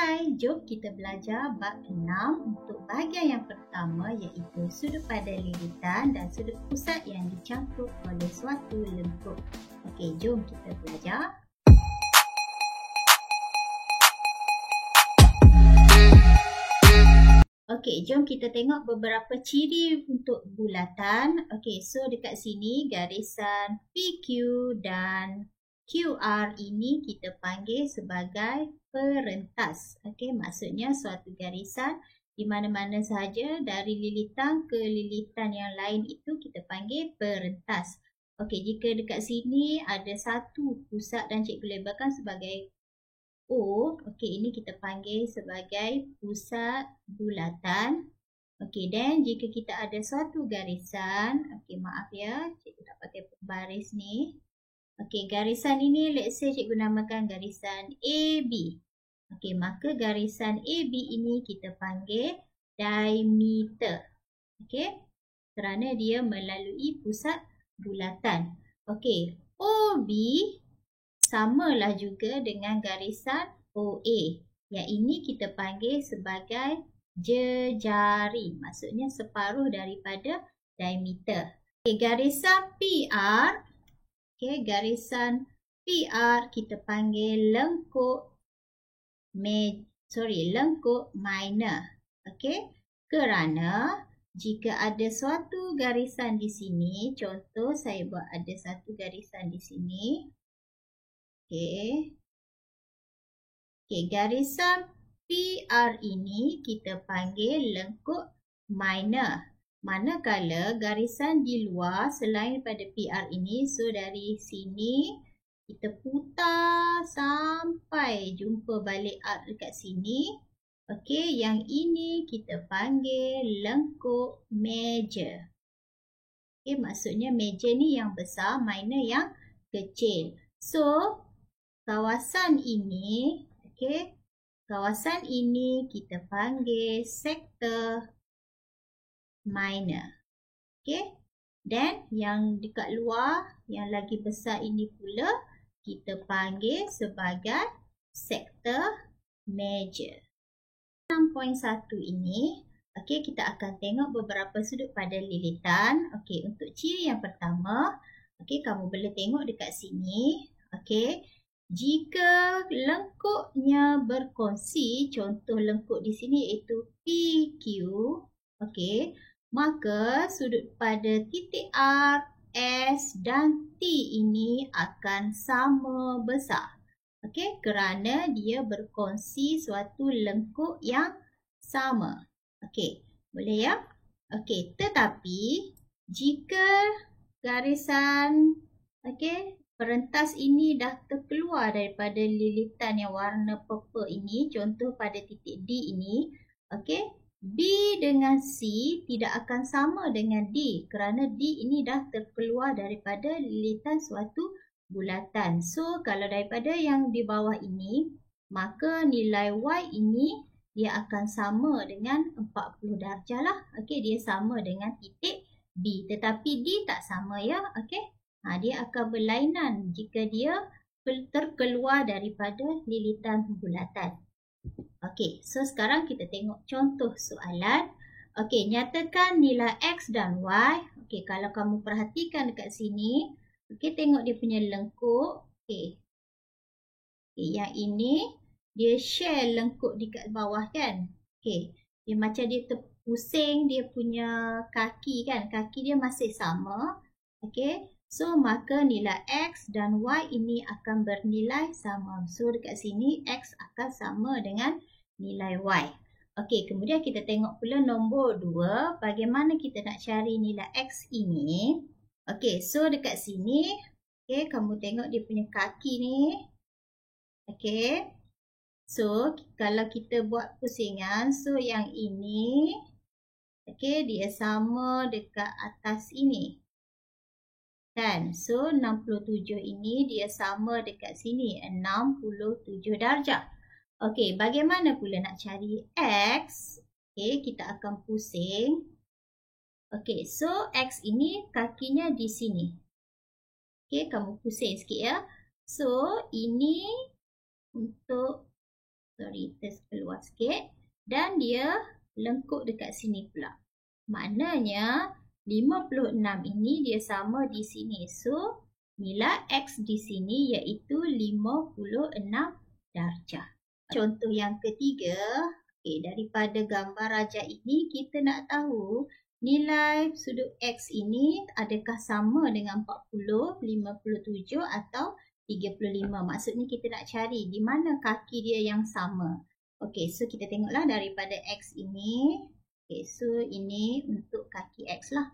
Hai, jom kita belajar bab 6 untuk bahagian yang pertama iaitu sudut pada lilitan dan sudut pusat yang dicampur oleh suatu lengkuk. Okey, jom kita belajar. Okey, jom kita tengok beberapa ciri untuk bulatan. Okey, so dekat sini garisan PQ dan QR ini kita panggil sebagai perentas. Okey, maksudnya suatu garisan di mana-mana sahaja dari lilitan ke lilitan yang lain itu kita panggil perentas. Okey, jika dekat sini ada satu pusat dan cikgu labelkan sebagai O, okey, ini kita panggil sebagai pusat bulatan. Okey, dan jika kita ada suatu garisan, okey, maaf ya, cikgu nak pakai pembaris ni. Okey, garisan ini let's say cikgu namakan garisan AB. Okey, maka garisan AB ini kita panggil diameter. Okey, kerana dia melalui pusat bulatan. Okey, OB samalah juga dengan garisan OA. Yang ini kita panggil sebagai jejari. Maksudnya separuh daripada diameter. Okey, garisan PR. Okey, garisan PR kita panggil lengkuk minor. Okey, kerana jika ada suatu garisan di sini, contoh saya buat ada satu garisan di sini. Okey. Okey, garisan PR ini kita panggil lengkuk minor. Manakala garisan di luar selain pada PR ini, so dari sini kita putar sampai jumpa balik arc dekat sini. Okey, yang ini kita panggil lengkuk major. Okey, maksudnya major ni yang besar, minor yang kecil. So, kawasan ini, okey, kawasan ini kita panggil sektor minor. Okey. Dan yang dekat luar, yang lagi besar ini pula, kita panggil sebagai sektor major. 6.1 ini, okey, kita akan tengok beberapa sudut pada lilitan. Okey, untuk ciri yang pertama, okey, kamu boleh tengok dekat sini. Okey, jika lengkuknya berkongsi, contoh lengkuk di sini iaitu PQ, okey, maka sudut pada titik R, S dan T ini akan sama besar. Okey, kerana dia berkongsi suatu lengkuk yang sama. Okey, boleh ya? Okey, tetapi jika garisan perentas ini dah terkeluar daripada lilitan yang warna purple ini, contoh pada titik D ini, okey, B dengan C tidak akan sama dengan D kerana D ini dah terkeluar daripada lilitan suatu bulatan. So, kalau daripada yang di bawah ini, maka nilai Y ini dia akan sama dengan 40 darjah lah. Okey, dia sama dengan titik B. Tetapi D tak sama ya. Okey, dia akan berlainan jika dia terkeluar daripada lilitan bulatan. Okey, so sekarang kita tengok contoh soalan. Okey, nyatakan nilai X dan Y. Okey, kalau kamu perhatikan dekat sini, okey, tengok dia punya lengkuk. Okey. Okey, yang ini dia share lengkuk dekat bawah kan. Okey, dia macam dia terpusing dia punya kaki kan. Kaki dia masih sama. Okey. So, maka nilai X dan Y ini akan bernilai sama. So, dekat sini X akan sama dengan nilai Y. Okey, kemudian kita tengok pula nombor 2. Bagaimana kita nak cari nilai X ini? Okey, so dekat sini, okey, kamu tengok dia punya kaki ni. Okey. So, kalau kita buat pusingan, so yang ini, okey, dia sama dekat atas ini. Kan? So, 67 ini dia sama dekat sini, 67 darjah. Okey, bagaimana pula nak cari X? Okey, kita akan pusing. Okey, so X ini kakinya di sini. Okey, kamu pusing sikit ya. So, ini untuk Sorry, keluar sikit. Dan dia lengkuk dekat sini pula. Maknanya 56 ini dia sama di sini. So, nilai X di sini iaitu 56 darjah. Contoh yang ketiga, daripada gambar rajah ini kita nak tahu nilai sudut X ini adakah sama dengan 40, 57 atau 35. Maksudnya kita nak cari di mana kaki dia yang sama. Okey, so kita tengoklah daripada X ini. Okey, so ini untuk kaki X lah.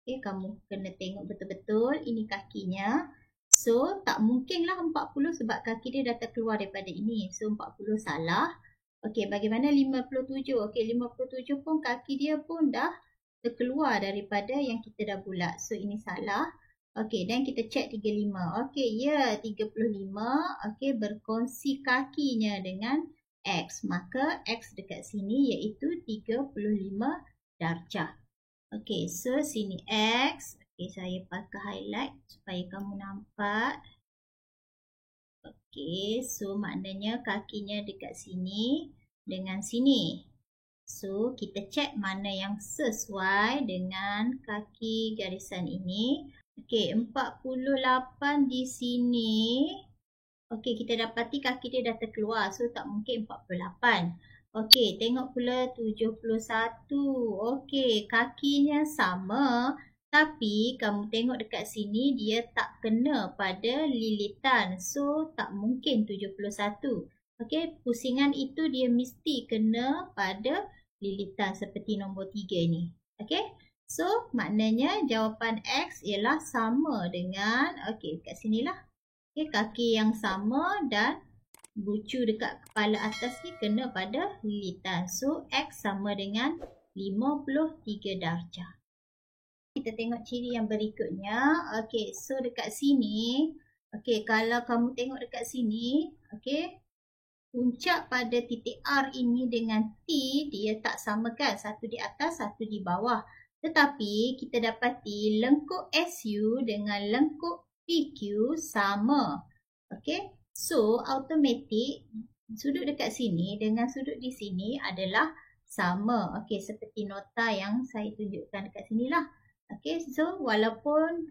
Okey, kamu kena tengok betul-betul ini kakinya. So, tak mungkinlah 40 sebab kaki dia dah terkeluar daripada ini. So, 40 salah. Okey, bagaimana 57? Okey, 57 pun kaki dia pun dah terkeluar daripada yang kita dah bulat. So, ini salah. Okey, dan kita cek 35. Okey, ya 35. Okey, berkongsi kakinya dengan X. Maka X dekat sini iaitu 35 darjah. Okey, so sini X. Okey, saya pakai highlight supaya kamu nampak. Okey, so maknanya kakinya dekat sini dengan sini. So, kita cek mana yang sesuai dengan kaki garisan ini. Okey, 48 di sini. Okey, kita dapati kaki dia dah terkeluar. So, tak mungkin 48. Okey, tengok pula 71. Okey, kakinya sama. Tapi, kamu tengok dekat sini, dia tak kena pada lilitan. So, tak mungkin 71. Okey, pusingan itu dia mesti kena pada lilitan seperti nombor 3 ni. Okey, so maknanya jawapan X ialah sama dengan, okey, kat sinilah. Okey, kaki yang sama dan bucu dekat kepala atas ni kena pada lilitan. So, X sama dengan 53 darjah. Kita tengok ciri yang berikutnya. Okey, so dekat sini, okey, kalau kamu tengok dekat sini, okey, puncak pada titik R ini dengan T, dia tak sama kan? Satu di atas, satu di bawah. Tetapi, kita dapati lengkuk SU dengan lengkuk PQ sama. Okey, so automatik sudut dekat sini dengan sudut di sini adalah sama. Okey, seperti nota yang saya tunjukkan dekat sini lah. Okey, so walaupun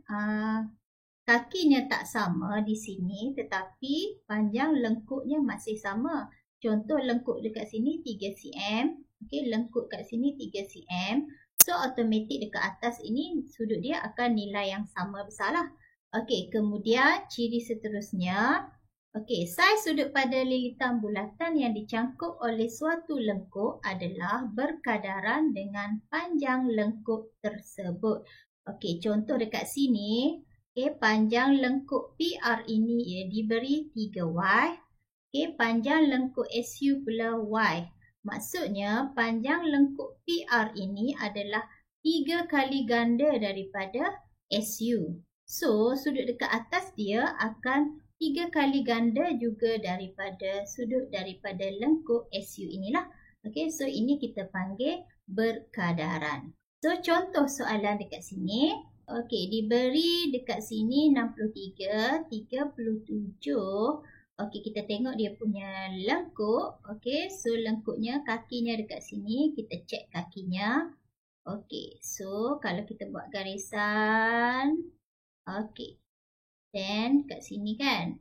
kakinya tak sama di sini tetapi panjang lengkuknya masih sama. Contoh lengkuk dekat sini 3 cm. Okey, lengkuk kat sini 3 cm. So automatik dekat atas ini sudut dia akan nilai yang sama besar lah. Okey, kemudian ciri seterusnya. Okey, saiz sudut pada lilitan bulatan yang dicangkuk oleh suatu lengkuk adalah berkadaran dengan panjang lengkuk tersebut. Okey, contoh dekat sini. Okey, panjang lengkuk PR ini diberi 3Y. Okey, panjang lengkuk SU pula Y. Maksudnya, panjang lengkuk PR ini adalah 3 kali ganda daripada SU. So, sudut dekat atas dia akan 3 kali ganda juga daripada sudut daripada lengkuk SU inilah. Okey, so ini kita panggil berkadaran. So, contoh soalan dekat sini. Okey, diberi dekat sini 63, 37. Okey, kita tengok dia punya lengkuk. Okey, so lengkuknya, kakinya dekat sini. Kita cek kakinya. Okey, so kalau kita buat garisan. Okey, then kat sini kan.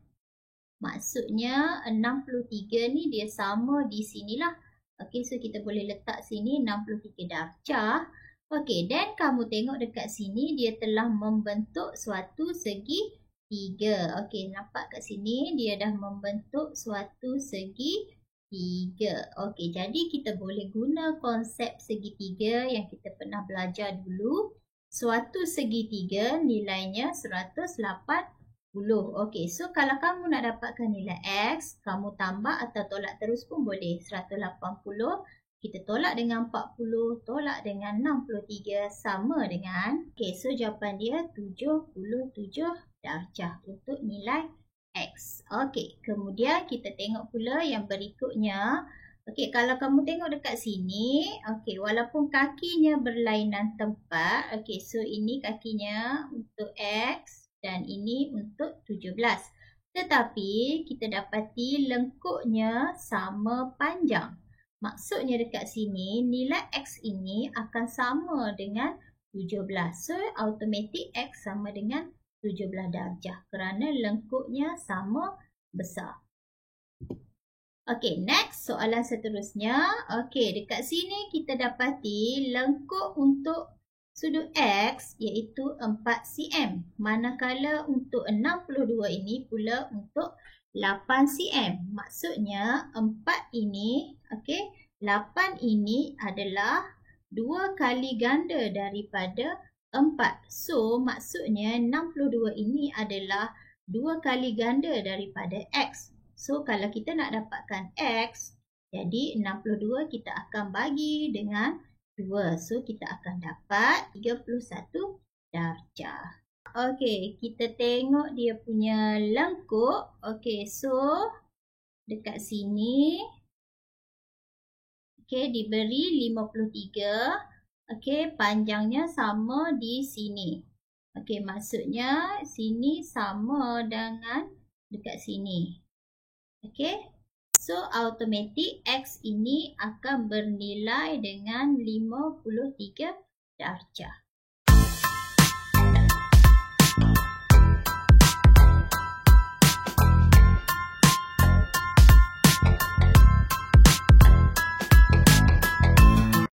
Maksudnya 63 ni dia sama di sinilah. Okey, so kita boleh letak sini 63 darjah. Okey, dan kamu tengok dekat sini dia telah membentuk suatu segi 3. Okey, nampak kat sini dia dah membentuk suatu segi 3. Okey, jadi kita boleh guna konsep segitiga yang kita pernah belajar dulu. Suatu segitiga nilainya 180. Okey, so kalau kamu nak dapatkan nilai X, kamu tambah atau tolak terus pun boleh. 180, kita tolak dengan 40, tolak dengan 63 sama dengan, okey, so jawapan dia 77 darjah untuk nilai X. Okey, kemudian kita tengok pula yang berikutnya. Okey, kalau kamu tengok dekat sini, okey, walaupun kakinya berlainan tempat, okey, so ini kakinya untuk X dan ini untuk 17. Tetapi kita dapati lengkuknya sama panjang. Maksudnya dekat sini nilai X ini akan sama dengan 17. So, automatik X sama dengan 17 darjah kerana lengkuknya sama besar. Okey, next soalan seterusnya. Okey, dekat sini kita dapati lengkuk untuk sudut X iaitu 4 cm. Manakala untuk 62 ini pula untuk 8 cm. Maksudnya 4 ini, okey, 8 ini adalah 2 kali ganda daripada 4. So, maksudnya 62 ini adalah 2 kali ganda daripada X. So, kalau kita nak dapatkan X, jadi 62 kita akan bagi dengan 2. So, kita akan dapat 31 darjah. Okey, kita tengok dia punya lengkuk. Okey, so dekat sini, okey, diberi 53. Okey, panjangnya sama di sini. Okey, maksudnya sini sama dengan dekat sini. Okey, so automatik X ini akan bernilai dengan 53 darjah.